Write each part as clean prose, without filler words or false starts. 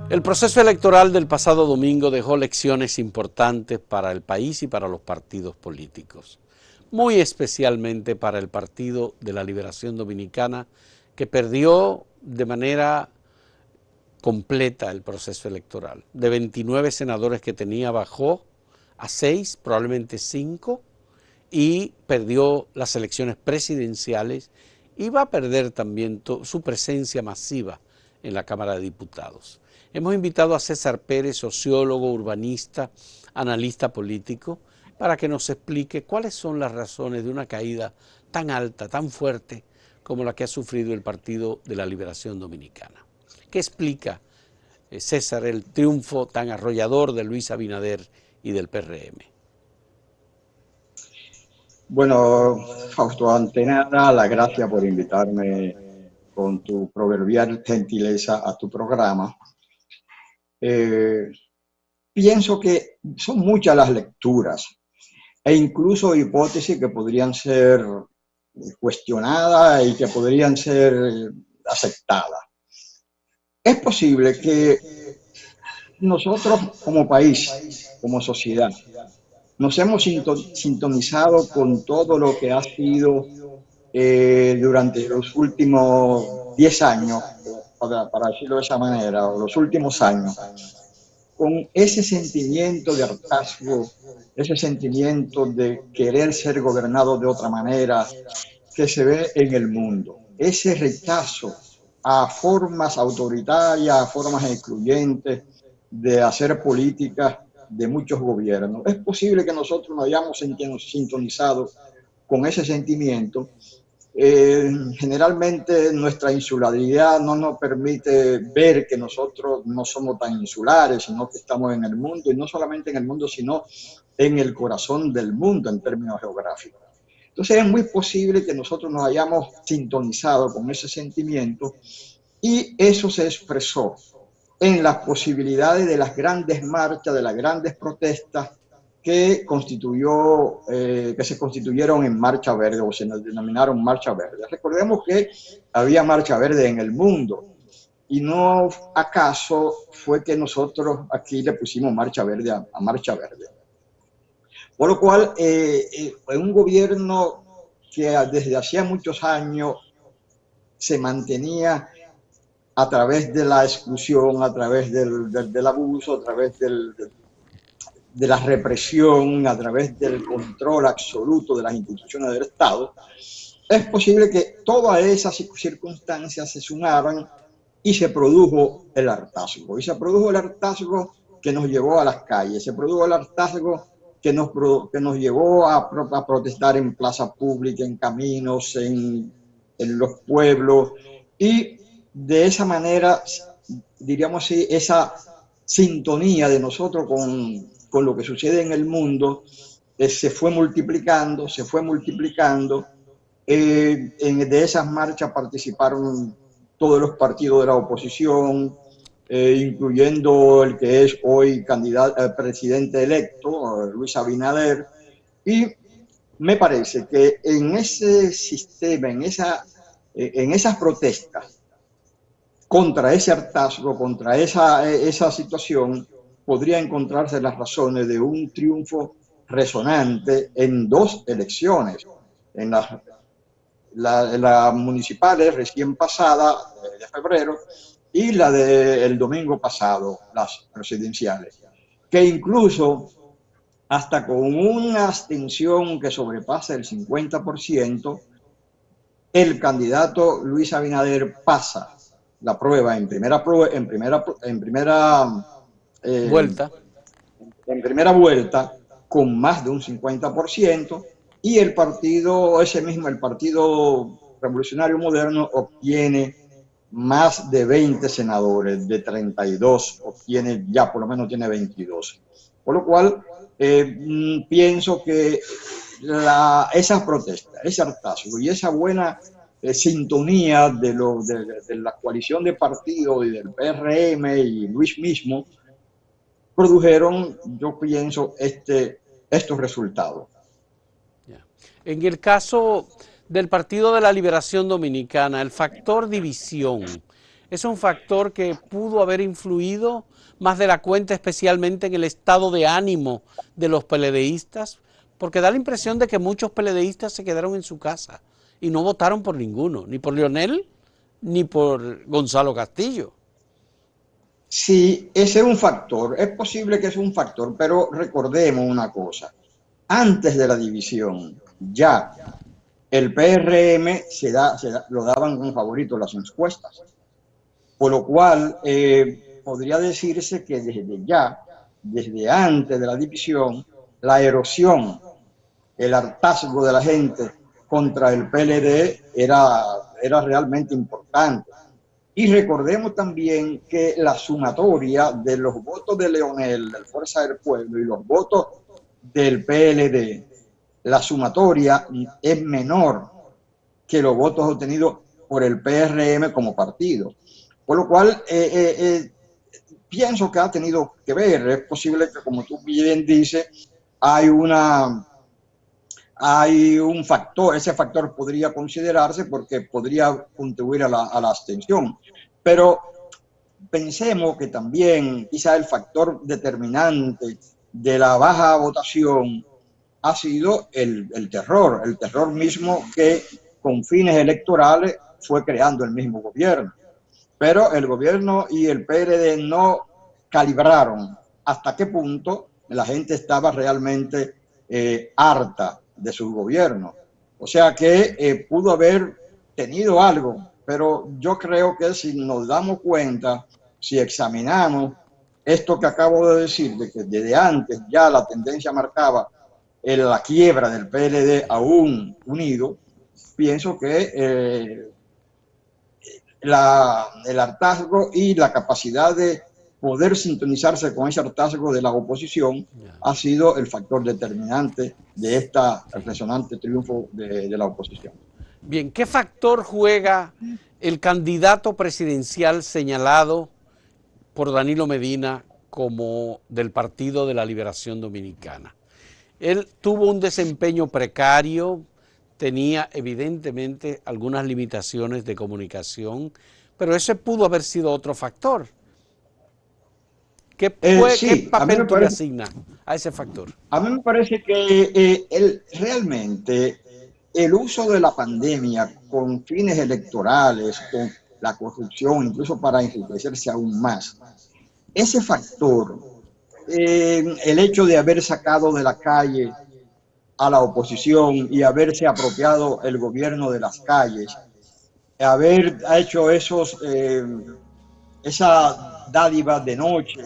El proceso electoral del pasado domingo dejó lecciones importantes para el país y para los partidos políticos, muy especialmente para el Partido de la Liberación Dominicana, que perdió de manera completa el proceso electoral. De 29 senadores que tenía, bajó a 6, probablemente 5, y perdió las elecciones presidenciales y va a perder también su presencia masiva en la Cámara de Diputados. Hemos invitado a César Pérez, sociólogo, urbanista, analista político, para que nos explique cuáles son las razones de una caída tan alta, tan fuerte, como la que ha sufrido el Partido de la Liberación Dominicana. ¿Qué explica, César, el triunfo tan arrollador de Luis Abinader y del PRM? Bueno, Fausto, ante nada, la gracias por invitarme con tu proverbial gentileza a tu programa. Pienso que son muchas las lecturas e incluso hipótesis que podrían ser cuestionadas y que podrían ser aceptadas. Es posible que nosotros como país, como sociedad, nos hemos sintonizado con todo lo que ha sido durante los últimos 10 años, para decirlo de esa manera, o los últimos años, con ese sentimiento de hartazgo, ese sentimiento de querer ser gobernado de otra manera que se ve en el mundo. Ese rechazo a formas autoritarias, a formas excluyentes de hacer política de muchos gobiernos. Es posible que nosotros nos hayamos sintonizado con ese sentimiento. Generalmente nuestra insularidad no nos permite ver que nosotros no somos tan insulares, sino que estamos en el mundo, y no solamente en el mundo, sino en el corazón del mundo en términos geográficos. Entonces es muy posible que nosotros nos hayamos sintonizado con ese sentimiento y eso se expresó en las posibilidades de las grandes marchas, de las grandes protestas que se constituyeron en Marcha Verde o se denominaron Marcha Verde. Recordemos que había Marcha Verde en el mundo y no acaso fue que nosotros aquí le pusimos Marcha Verde a Marcha Verde. Por lo cual, un gobierno que desde hacía muchos años se mantenía a través de la exclusión, a través del abuso, a través de la represión, a través del control absoluto de las instituciones del Estado, es posible que todas esas circunstancias se sumaran y se produjo el hartazgo. Y se produjo el hartazgo que nos llevó a las calles, se produjo el hartazgo que nos llevó a protestar en plaza pública, en caminos, en los pueblos, y de esa manera, diríamos así, esa sintonía de nosotros con lo que sucede en el mundo se fue multiplicando, se fue multiplicando. De esas marchas participaron todos los partidos de la oposición, incluyendo el que es hoy presidente electo, Luis Abinader, y me parece que en ese sistema, en esas protestas contra ese hartazgo, contra esa situación, podría encontrarse las razones de un triunfo resonante en dos elecciones, en las municipales recién pasada de febrero y la del domingo pasado, las presidenciales, que incluso hasta con una abstención que sobrepasa el 50%, el candidato Luis Abinader pasa la prueba en primera vuelta con más de un 50%, y el Partido Revolucionario Moderno obtiene más de 20 senadores, de 32 obtiene, ya por lo menos tiene 22. Por lo cual, pienso que esa protesta, ese hartazgo y esa buena sintonía de la coalición de partidos y del PRM y Luis mismo, produjeron, yo pienso, estos resultados. En el caso del Partido de la Liberación Dominicana, el factor división Es un factor que pudo haber influido más de la cuenta, especialmente en el estado de ánimo de los PLDistas, porque da la impresión de que muchos PLDistas se quedaron en su casa y no votaron por ninguno, ni por Leonel ni por Gonzalo Castillo. Sí, ese es un factor, es posible que sea un factor, pero recordemos una cosa. Antes de la división, ya el PRM lo daban como favorito las encuestas, por lo cual podría decirse que desde ya, desde antes de la división, la erosión, el hartazgo de la gente contra el PLD era realmente importante. Y recordemos también que la sumatoria de los votos de Leonel, del Fuerza del Pueblo, y los votos del PLD, la sumatoria es menor que los votos obtenidos por el PRM como partido. Por lo cual, pienso que ha tenido que ver. Es posible que, como tú bien dices, hay un factor, ese factor podría considerarse porque podría contribuir a la abstención. Pero pensemos que también quizá el factor determinante de la baja votación ha sido el terror mismo que con fines electorales fue creando el mismo gobierno. Pero el gobierno y el PRD no calibraron hasta qué punto la gente estaba realmente harta de su gobierno. O sea que pudo haber tenido algo, pero yo creo que si nos damos cuenta, si examinamos esto que acabo de decir, de que desde antes ya la tendencia marcaba la quiebra del PLD aún unido, pienso que el hartazgo y la capacidad de poder sintonizarse con ese hartazgo de la oposición ha sido el factor determinante de este resonante triunfo de la oposición. Bien, ¿qué factor juega el candidato presidencial señalado por Danilo Medina como del Partido de la Liberación Dominicana? Él tuvo un desempeño precario, tenía evidentemente algunas limitaciones de comunicación, pero ese pudo haber sido otro factor. ¿Qué Sí, papel tú le asignas a ese factor? a mí me parece que realmente el uso de la pandemia con fines electorales, con la corrupción, incluso para enriquecerse aún más, ese factor, el hecho de haber sacado de la calle a la oposición y haberse apropiado el gobierno de las calles, haber hecho esa dádiva de noche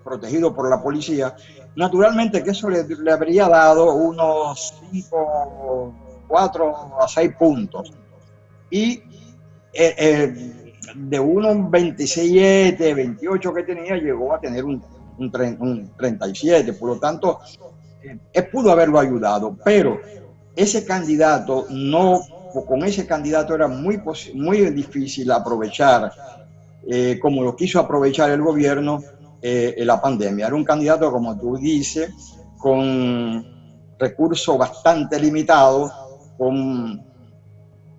protegido por la policía, naturalmente que eso le habría dado unos 5, 4 a 6 puntos. Y de unos 27, 28 que tenía, llegó a tener un 37. Por lo tanto, pudo haberlo ayudado, pero ese candidato no, con ese candidato era muy difícil aprovechar, como lo quiso aprovechar el gobierno, la pandemia. Era un candidato, como tú dices, con recursos bastante limitados,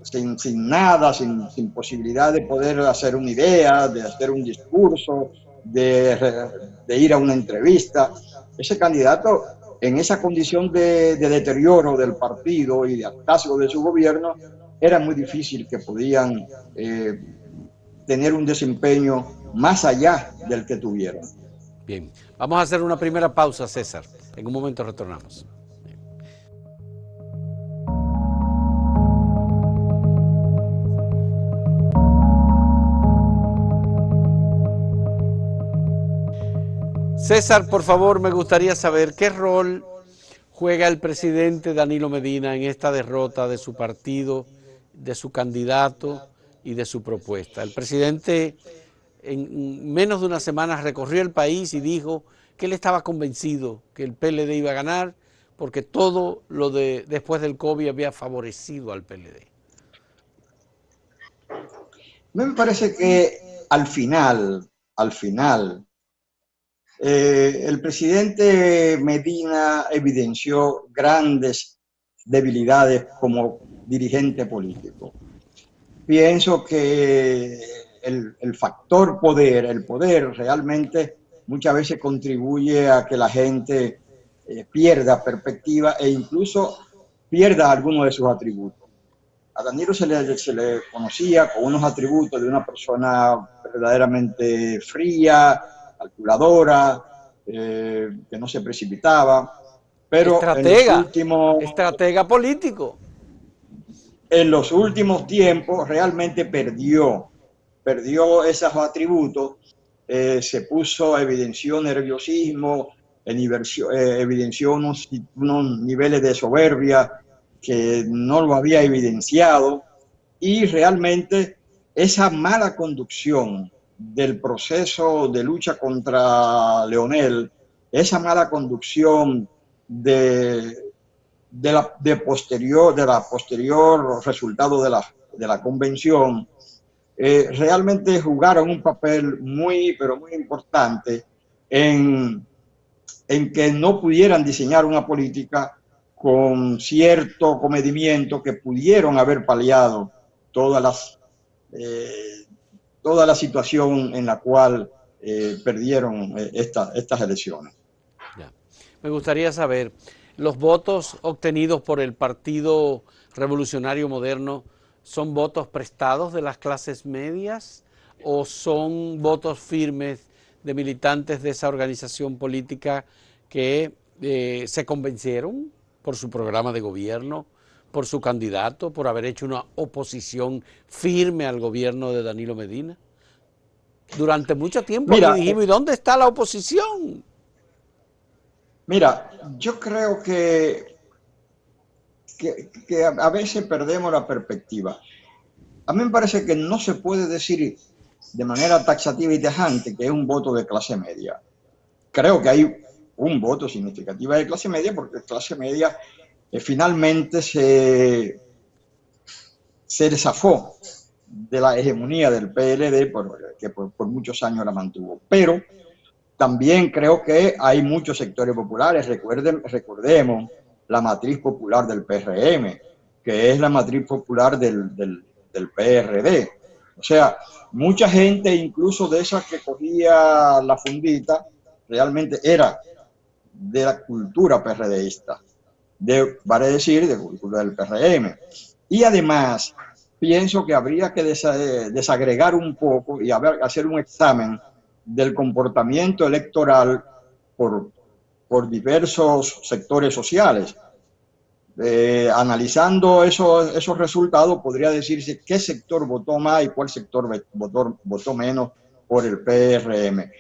sin nada, sin posibilidad de poder hacer una idea, de hacer un discurso, de ir a una entrevista. Ese candidato, en esa condición de deterioro del partido y de hartazgo de su gobierno, era muy difícil que podían tener un desempeño más allá del que tuvieron. Bien, vamos a hacer una primera pausa, César. En un momento retornamos. César, por favor, me gustaría saber qué rol juega el presidente Danilo Medina en esta derrota de su partido, de su candidato y de su propuesta. El presidente en menos de una semana recorrió el país y dijo que él estaba convencido que el PLD iba a ganar porque todo lo de después del COVID había favorecido al PLD. Me parece que al final, el presidente Medina evidenció grandes debilidades como dirigente político. Pienso que el factor poder, el poder realmente muchas veces contribuye a que la gente pierda perspectiva e incluso pierda algunos de sus atributos. A Danilo se le conocía con unos atributos de una persona verdaderamente fría, calculadora, que no se precipitaba, pero Estratega, estratega político. en los últimos tiempos realmente perdió esos atributos, se puso, evidenció nerviosismo, evidenció unos niveles de soberbia que no lo había evidenciado, y realmente esa mala conducción del proceso de lucha contra Leonel, esa mala conducción de la posterior resultado de la convención, realmente jugaron un papel muy, pero muy importante en que no pudieran diseñar una política con cierto comedimiento que pudieron haber paliado todas toda la situación en la cual perdieron estas elecciones. Ya. Me gustaría saber, ¿los votos obtenidos por el Partido Revolucionario Moderno son votos prestados de las clases medias o son votos firmes de militantes de esa organización política que se convencieron por su programa de gobierno, por su candidato, por haber hecho una oposición firme al gobierno de Danilo Medina? Durante mucho tiempo aquí dijimos, ¿y dónde está la oposición? Mira, yo creo que a veces perdemos la perspectiva. A mí me parece que no se puede decir de manera taxativa y tajante que es un voto de clase media. Creo que hay un voto significativo de clase media porque clase media finalmente se desafó de la hegemonía del PLD, que por muchos años la mantuvo. Pero también creo que hay muchos sectores populares. Recordemos la matriz popular del PRM, que es la matriz popular del PRD. O sea, mucha gente, incluso de esas que cogía la fundita, realmente era de la cultura PRDista, vale decir, de cultura del PRM. Y además, pienso que habría que desagregar un poco y hacer un examen del comportamiento electoral por diversos sectores sociales. Analizando esos resultados, podría decirse qué sector votó más y cuál sector votó menos por el PRM.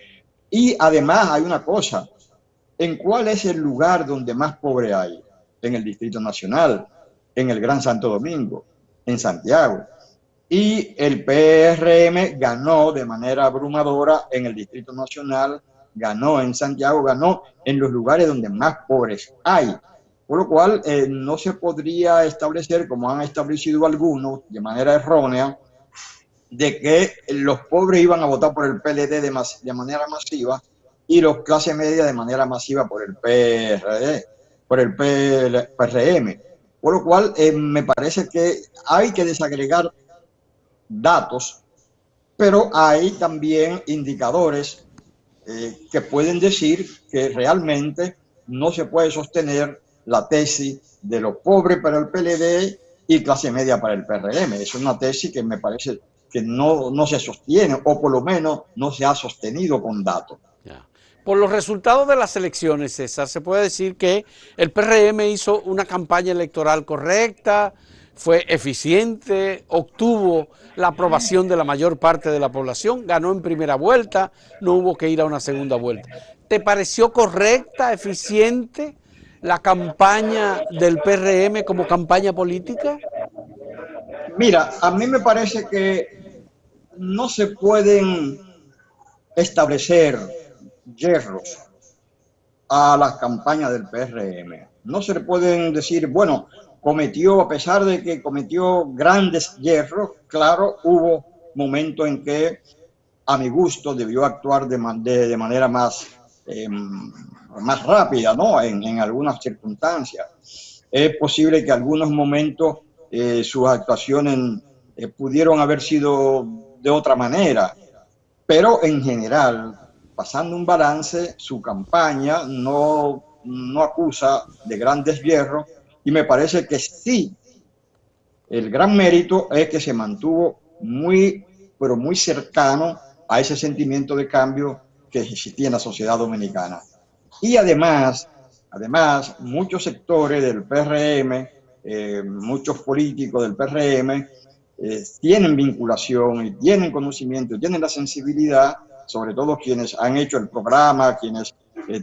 Y además hay una cosa, ¿en cuál es el lugar donde más pobre hay? En el Distrito Nacional, en el Gran Santo Domingo, en Santiago. Y el PRM ganó de manera abrumadora en el Distrito Nacional, ganó en Santiago, ganó en los lugares donde más pobres hay. Por lo cual no se podría establecer, como han establecido algunos de manera errónea, de que los pobres iban a votar por el PLD de manera masiva y los clase media de manera masiva por el PRD, por el PRM. Por lo cual me parece que hay que desagregar datos, pero hay también indicadores que pueden decir que realmente no se puede sostener la tesis de los pobres para el PLD y clase media para el PRM. Es una tesis que me parece que no se sostiene, o por lo menos no se ha sostenido con datos. Ya. Por los resultados de las elecciones, César, se puede decir que el PRM hizo una campaña electoral correcta, fue eficiente, obtuvo la aprobación de la mayor parte de la población, ganó en primera vuelta, no hubo que ir a una segunda vuelta. ¿Te pareció correcta, eficiente la campaña del PRM como campaña política? Mira, a mí me parece que no se pueden establecer hierros a las campañas del PRM. No se le pueden decir, bueno, a pesar de que cometió grandes hierros, claro, hubo momentos en que a mi gusto debió actuar de manera más rápida, ¿no? En algunas circunstancias. Es posible que en algunos momentos sus actuaciones pudieron haber sido de otra manera. Pero en general, pasando un balance, su campaña no acusa de grandes hierros y me parece que sí, el gran mérito es que se mantuvo muy, pero muy cercano a ese sentimiento de cambio que existía en la sociedad dominicana. Y además muchos sectores del PRM, muchos políticos del PRM, tienen vinculación y tienen conocimiento, y tienen la sensibilidad, sobre todo quienes han hecho el programa, quienes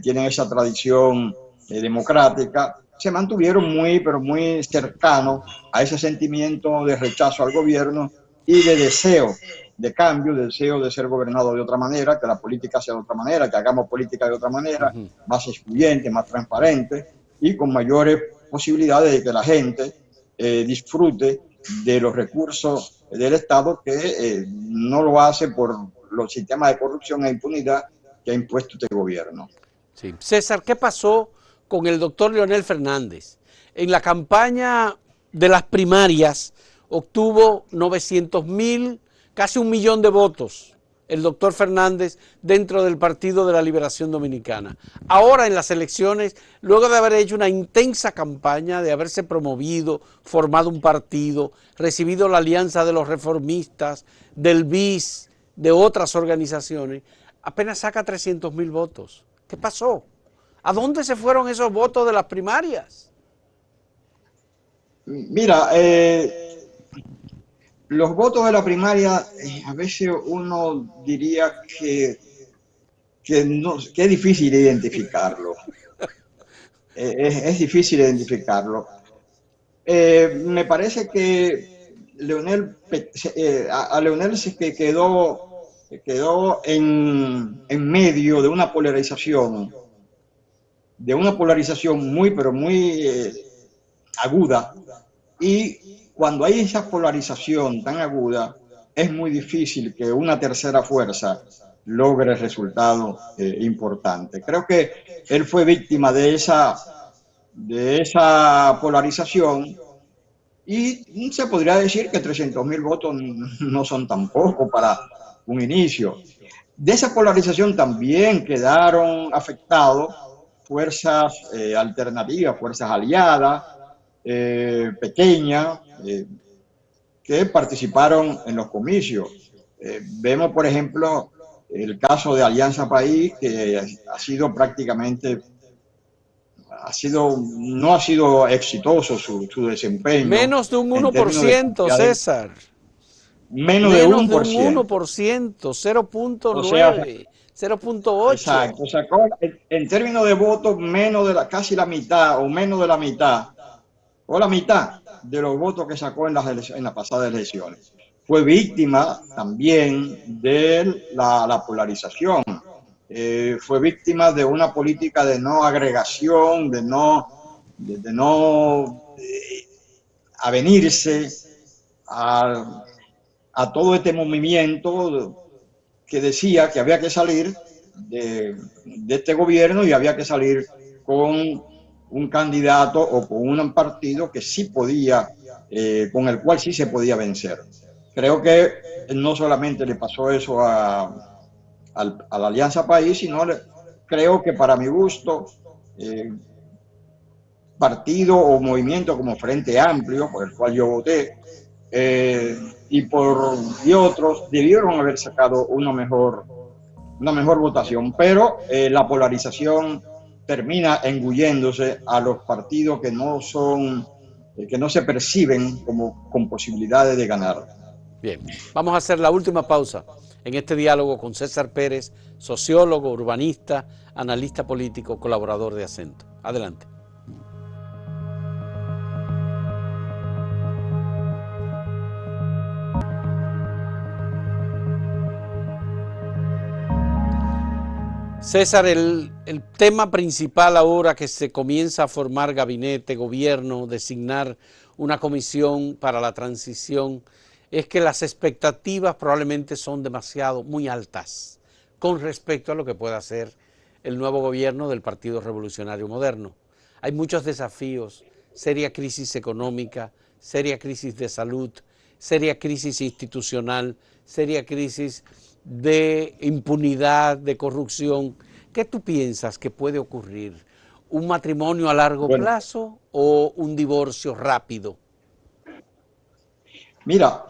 tienen esa tradición democrática, se mantuvieron muy, pero muy cercanos a ese sentimiento de rechazo al gobierno y de deseo de cambio, de deseo de ser gobernado de otra manera, que la política sea de otra manera, que hagamos política de otra manera, más excluyente, más transparente y con mayores posibilidades de que la gente disfrute de los recursos del Estado que no lo hace por los sistemas de corrupción e impunidad que ha impuesto este gobierno. Sí. César, ¿qué pasó con el doctor Leonel Fernández? En la campaña de las primarias obtuvo 900,000, casi 1 millón de votos el doctor Fernández dentro del Partido de la Liberación Dominicana. Ahora en las elecciones, luego de haber hecho una intensa campaña, de haberse promovido, formado un partido, recibido la alianza de los reformistas, del BIS, de otras organizaciones, apenas saca 300,000 votos. ¿Qué pasó? ¿A dónde se fueron esos votos de las primarias? Mira, los votos de la primaria, a veces uno diría que es difícil identificarlo. Es difícil identificarlo. Me parece que a Leonel se quedó en medio de una polarización muy, pero muy aguda. Y cuando hay esa polarización tan aguda, es muy difícil que una tercera fuerza logre resultados importantes. Creo que él fue víctima de esa polarización y se podría decir que 300,000 votos no son tampoco para un inicio. De esa polarización también quedaron afectados fuerzas alternativas, fuerzas aliadas, pequeñas, que participaron en los comicios. Vemos, por ejemplo, el caso de Alianza País, que ha sido prácticamente, no ha sido exitoso su desempeño Menos de un en términos de 1%, cantidad de, César. menos de Menos un de por un ciento. 1%, O sea, 0.9, 0.8. exacto, sacó en términos de votos menos de casi la mitad o menos de la mitad, o la mitad de los votos que sacó en las pasadas elecciones. Fue víctima también de la polarización, fue víctima de una política de no agregación, de no avenirse a todo este movimiento que decía que había que salir de este gobierno y había que salir con un candidato o con un partido que sí podía, con el cual sí se podía vencer. Creo que no solamente le pasó eso a la Alianza País, sino creo que para mi gusto, partido o movimiento como Frente Amplio, por el cual yo voté, y otros debieron haber sacado una mejor votación, pero la polarización termina engulléndose a los partidos que no se perciben como con posibilidades de ganar. Bien, vamos a hacer la última pausa en este diálogo con César Pérez, sociólogo, urbanista, analista político, colaborador de Acento. Adelante. César, el tema principal ahora que se comienza a formar gabinete, gobierno, designar una comisión para la transición, es que las expectativas probablemente son muy altas con respecto a lo que pueda hacer el nuevo gobierno del Partido Revolucionario Moderno. Hay muchos desafíos, seria crisis económica, seria crisis de salud, seria crisis institucional, seria crisis de impunidad, de corrupción. ¿Qué tú piensas que puede ocurrir? ¿Un matrimonio a largo Bueno, plazo o un divorcio rápido? mira,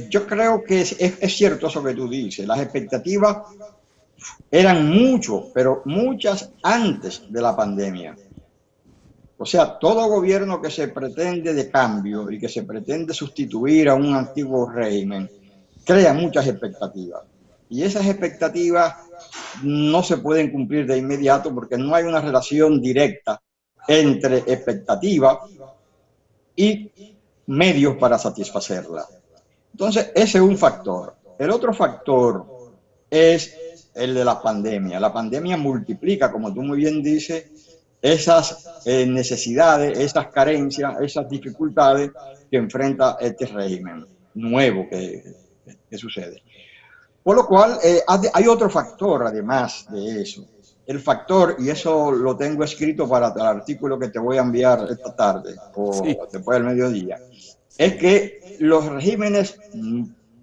yo creo que es cierto eso que tú dices. Las expectativas eran mucho, pero muchas antes de la pandemia. O sea, todo gobierno que se pretende de cambio y que se pretende sustituir a un antiguo régimen crea muchas expectativas. Y esas expectativas no se pueden cumplir de inmediato porque no hay una relación directa entre expectativa y medios para satisfacerla. Entonces, ese es un factor. El otro factor es el de la pandemia. La pandemia multiplica, como tú muy bien dices, esas necesidades, esas carencias, esas dificultades que enfrenta este régimen nuevo que sucede. Por lo cual, hay otro factor además de eso. El factor, y eso lo tengo escrito para el artículo que te voy a enviar esta tarde Sí, o después del mediodía, es sí. que los regímenes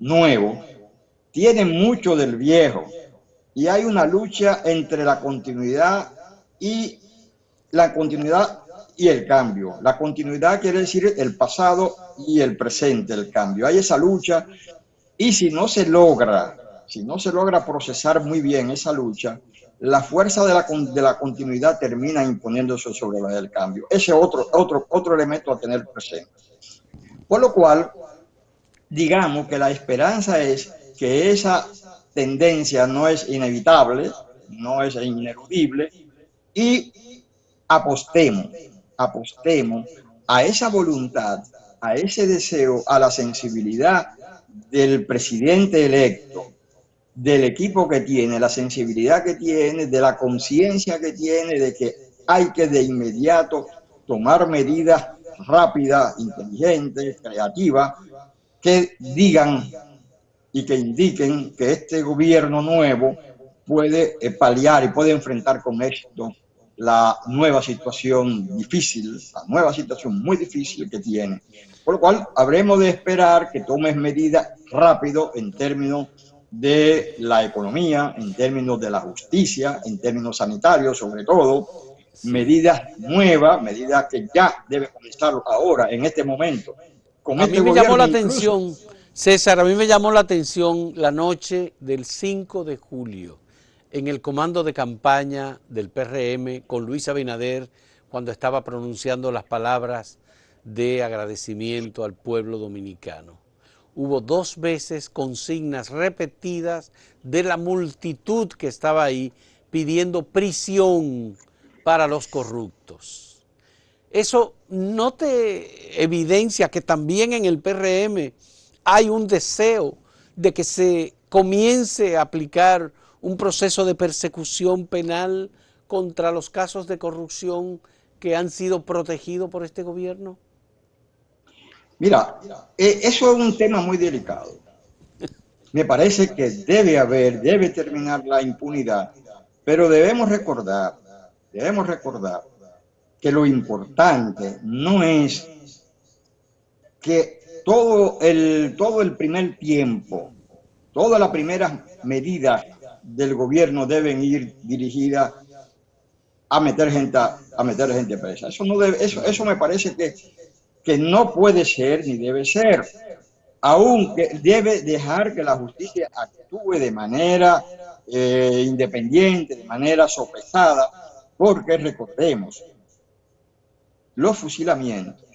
nuevos tienen mucho del viejo y hay una lucha entre y la continuidad y el cambio. La continuidad quiere decir el pasado y el presente, el cambio. Hay esa lucha y si no se logra procesar muy bien esa lucha, la fuerza de la continuidad termina imponiéndose sobre la del cambio. Ese es otro elemento a tener presente. Por lo cual, digamos que la esperanza es que esa tendencia no es inevitable, no es ineludible, y apostemos, apostemos a esa voluntad, a ese deseo, a la sensibilidad del presidente electo, del equipo que tiene, la sensibilidad que tiene, de la conciencia que tiene de que hay que de inmediato tomar medidas rápidas, inteligentes, creativas, que digan y que indiquen que este gobierno nuevo puede paliar y puede enfrentar con éxito la nueva situación difícil, la nueva situación muy difícil que tiene. Por lo cual, habremos de esperar que tomes medidas rápido en términos de la economía, en términos de la justicia, en términos sanitarios sobre todo, Sí. medidas nuevas, medidas que ya deben comenzar ahora, en este momento, con A este mí me llamó gobierno la incluso. atención, César, a mí me llamó la atención la noche del 5 de julio en el comando de campaña del PRM con Luis Abinader cuando estaba pronunciando las palabras de agradecimiento al pueblo dominicano. Hubo 2 veces consignas repetidas de la multitud que estaba ahí pidiendo prisión para los corruptos. ¿Eso no te evidencia que también en el PRM hay un deseo de que se comience a aplicar un proceso de persecución penal contra los casos de corrupción que han sido protegidos por este gobierno? Mira, eso es un tema muy delicado. Me parece que debe terminar la impunidad, pero debemos recordar que lo importante no es que todo el primer tiempo, todas las primeras medidas del gobierno deben ir dirigidas a meter gente presa. Eso me parece que no puede ser ni debe ser, aunque debe dejar que la justicia actúe de manera independiente, de manera sopesada, porque recordemos, los fusilamientos,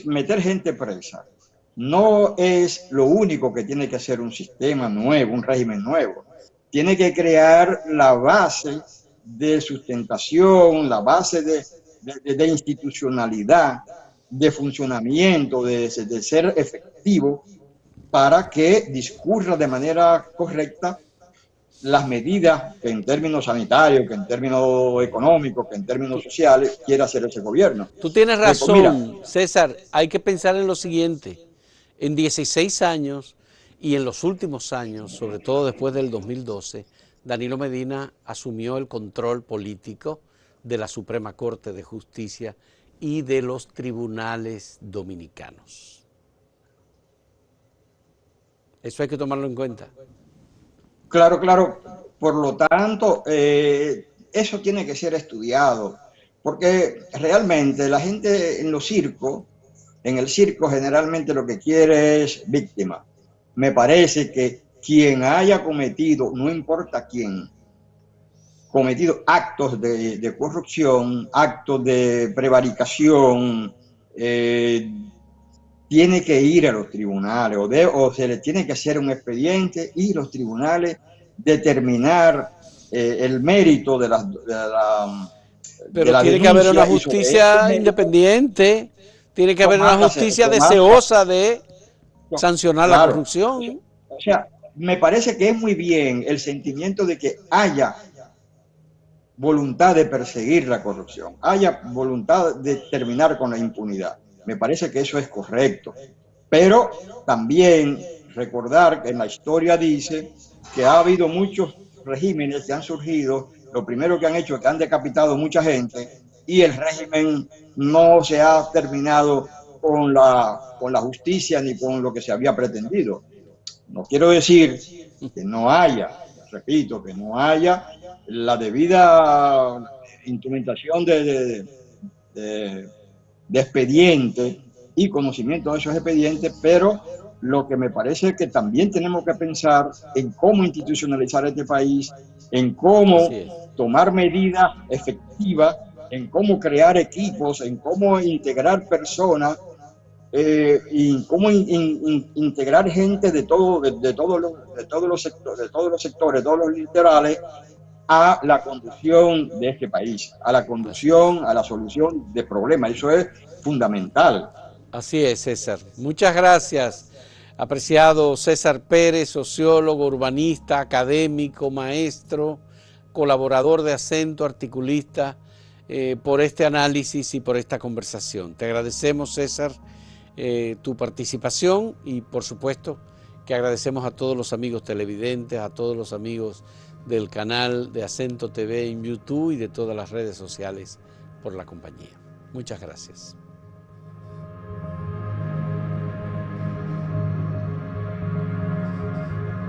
meter gente presa, no es lo único que tiene que hacer un sistema nuevo, un régimen nuevo. Tiene que crear la base de sustentación, la base de institucionalidad, de funcionamiento, de ser efectivo para que discurra de manera correcta las medidas que en términos sanitarios, que en términos económicos, que en términos Tú, sociales quiere hacer ese gobierno. tú tienes Mira, razón, César, hay que pensar en lo siguiente. En 16 años y en los últimos años, sobre todo después del 2012, Danilo Medina asumió el control político de la Suprema Corte de Justicia y de los tribunales dominicanos. Eso hay que tomarlo en cuenta. Claro, claro. Por lo tanto, eso tiene que ser estudiado, porque realmente la gente en el circo generalmente lo que quiere es víctima. Me parece que quien haya cometido, no importa quién, cometido actos de corrupción, actos de prevaricación, tiene que ir a los tribunales o se le tiene que hacer un expediente y los tribunales determinar el mérito de Pero la tiene que haber una denuncia y sobre ese justicia mérito independiente, tiene que haber una tomar justicia tomar deseosa de sancionar la claro. corrupción. O sea, me parece que es muy bien el sentimiento de que haya voluntad de perseguir la corrupción, haya voluntad de terminar con la impunidad. Me parece que eso es correcto. Pero también recordar que en la historia dice que ha habido muchos regímenes que han surgido, lo primero que han hecho es que han decapitado mucha gente y el régimen no se ha terminado con la justicia ni con lo que se había pretendido. No quiero decir que no haya, repito, que no haya la debida instrumentación de, de expedientes y conocimiento de esos expedientes, pero lo que me parece que también tenemos que pensar en cómo institucionalizar este país, en Así cómo es. tomar medidas efectivas, en cómo crear equipos, en cómo integrar personas y cómo integrar gente de todos los sectores, todos los literales, a la conducción de este país, a la Así es. conducción, a la solución de problemas. Eso es fundamental. Así es, César. Muchas gracias, apreciado César Pérez, sociólogo, urbanista, académico, maestro, colaborador de Acento, articulista, por este análisis y por esta conversación. Te agradecemos, César, tu participación y, por supuesto, que agradecemos a todos los amigos televidentes, a todos los amigos del canal de Acento TV en YouTube y de todas las redes sociales por la compañía. Muchas gracias.